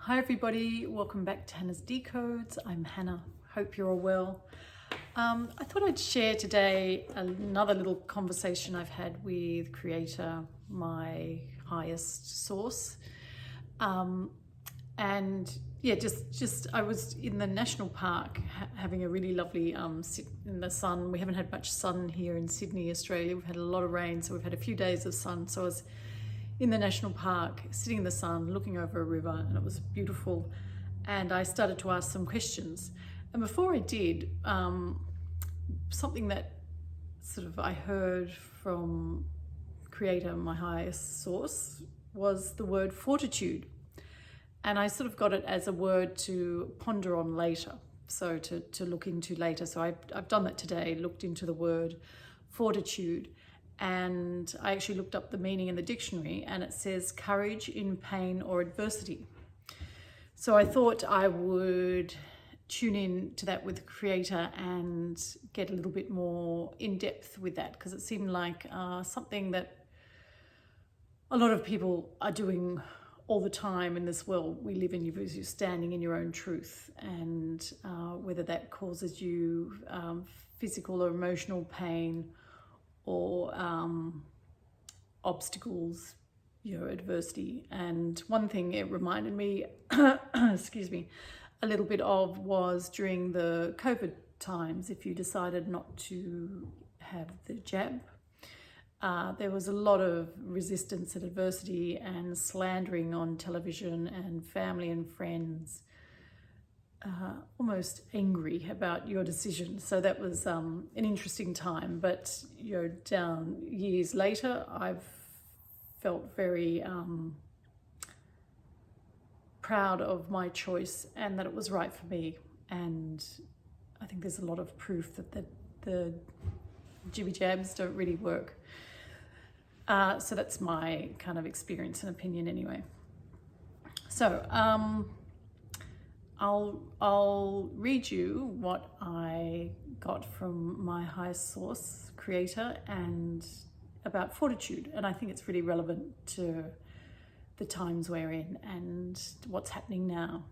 Hi everybody, welcome back to Hannah's Decodes. I'm Hannah, hope you're all well. I thought I'd share today another little conversation I've had with Creator, my highest source. And yeah, just I was in the national park having a really lovely sit in the sun. We haven't had much sun here in Sydney, Australia. We've had a lot of rain, so we've had a few days of sun. So I was in the national park, sitting in the sun, looking over a river, and it was beautiful. And I started to ask some questions. And before I did, something that sort of I heard from Creator, my highest source, was the word fortitude. And I sort of got it as a word to ponder on later, so to look into later. So I've done that today, looked into the word fortitude. And I actually looked up the meaning in the dictionary, and it says courage in pain or adversity. So I thought I would tune in to that with the Creator and get a little bit more in depth with that, because it seemed like something that a lot of people are doing all the time in this world we live in. You're standing in your own truth, and whether that causes you physical or emotional pain, or obstacles, adversity. And one thing it reminded me, excuse me, a little bit of was during the COVID times, if you decided not to have the jab, there was a lot of resistance and adversity and slandering on television, and family and friends almost angry about your decision. So that was an interesting time. But down years later, I've felt very proud of my choice and that it was right for me. And I think there's a lot of proof that the jibby jabs don't really work. So that's my kind of experience and opinion anyway. So I'll read you what I got from my highest source, Creator, and about fortitude. And I think it's really relevant to the times we're in and what's happening now.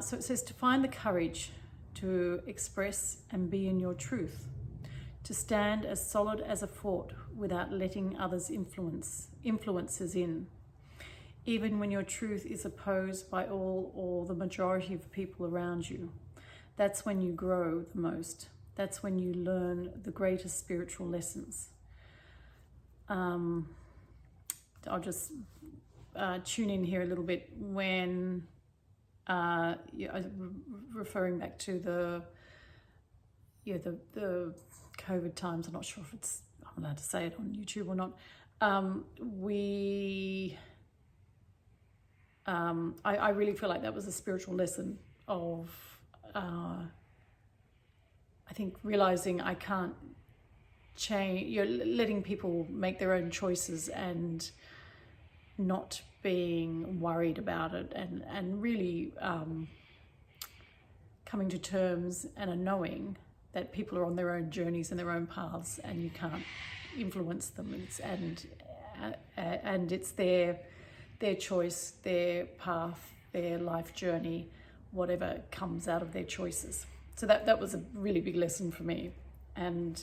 So it says to find the courage to express and be in your truth, to stand as solid as a fort without letting others' influences in. Even when your truth is opposed by all or the majority of people around you. That's when you grow the most. That's when you learn the greatest spiritual lessons. I'll just tune in here a little bit when referring back to the COVID times. I'm not sure if I'm allowed to say it on YouTube or not. I really feel like that was a spiritual lesson of, I think, realizing I can't change, letting people make their own choices and not being worried about it, and really coming to terms and a knowing that people are on their own journeys and their own paths, and you can't influence them. And it's their choice, their path, their life journey, whatever comes out of their choices. So that was a really big lesson for me. And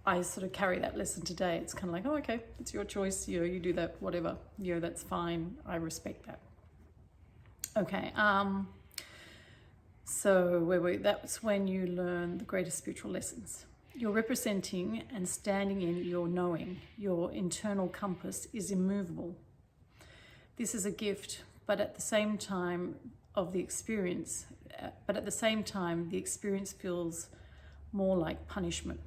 I sort of carry that lesson today. It's kind of like, oh, okay, it's your choice. You do that, whatever. That's fine. I respect that. Okay. So that's when you learn the greatest spiritual lessons. You're representing and standing in your knowing. Your internal compass is immovable. This is a gift, but at the same time the experience feels more like punishment.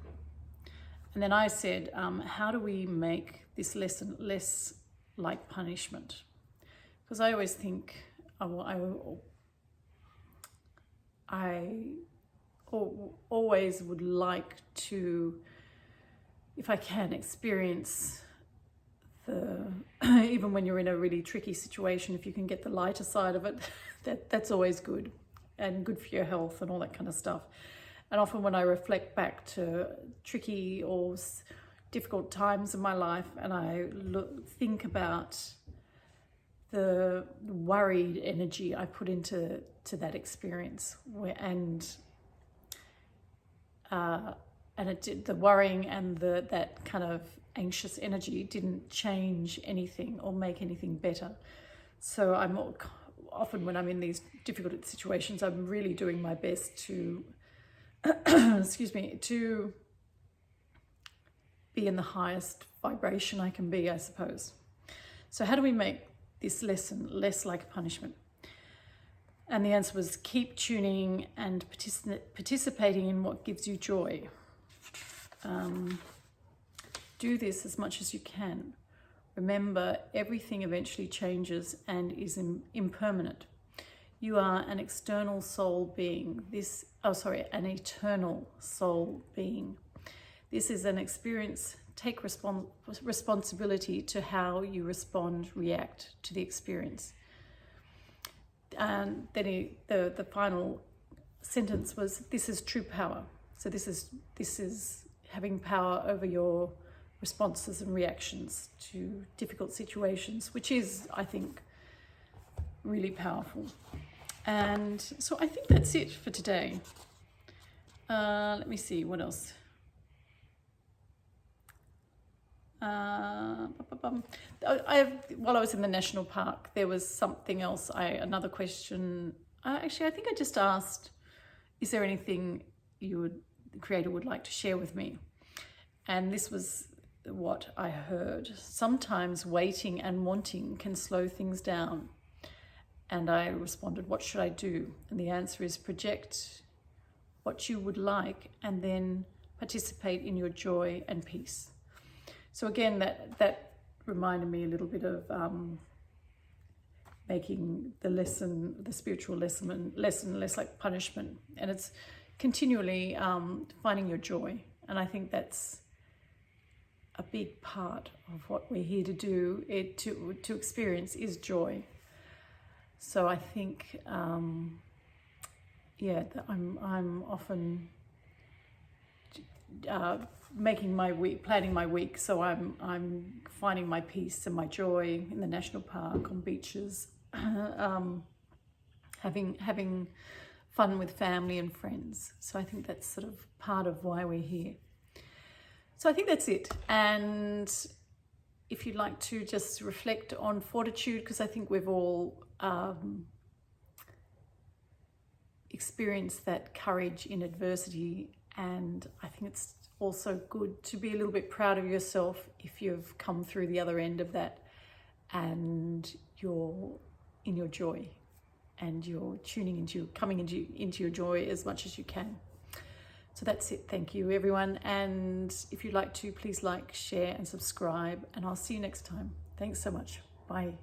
And then I said, how do we make this lesson less like punishment? Because I always think, I always would like to, if I can, experience even when you're in a really tricky situation, if you can get the lighter side of it, that's always good, and good for your health and all that kind of stuff. And often when I reflect back to tricky or difficult times in my life, and I think about the worried energy I put into that experience, and it did, the worrying and that kind of anxious energy didn't change anything or make anything better. So I'm often, when I'm in these difficult situations, I'm really doing my best to excuse me, to be in the highest vibration I can be, I suppose. So how do we make this lesson less like a punishment? And the answer was keep tuning and participating in what gives you joy. Do this as much as you can. Remember, everything eventually changes and is impermanent. You are an external soul being. An eternal soul being. This is an experience. Take responsibility to how you react to the experience. And then the final sentence was, this is true power. So this is having power over your responses and reactions to difficult situations, which is, I think, really powerful. And so I think that's it for today. Let me see, what else? While I was in the national park, there was something else, another question. Actually, I think I just asked, is there anything the creator would like to share with me? And this was what I heard. Sometimes waiting and wanting can slow things down. And I responded, what should I do? And the answer is project what you would like and then participate in your joy and peace. So again, that reminded me a little bit of making the spiritual lesson less like punishment. And it's continually finding your joy. And I think that's a big part of what we're here to do, to experience, is joy. So I think, I'm often making my week, planning my week. So I'm finding my peace and my joy in the national park, on beaches, having fun with family and friends. So I think that's sort of part of why we're here. So I think that's it. And if you'd like to just reflect on Fortitude, because I think we've all experienced that courage in adversity, and I think it's also good to be a little bit proud of yourself if you've come through the other end of that and you're in your joy and you're coming into your joy as much as you can. So that's it. Thank you, everyone. And if you'd like to, please like, share and subscribe, and I'll see you next time. Thanks so much. Bye.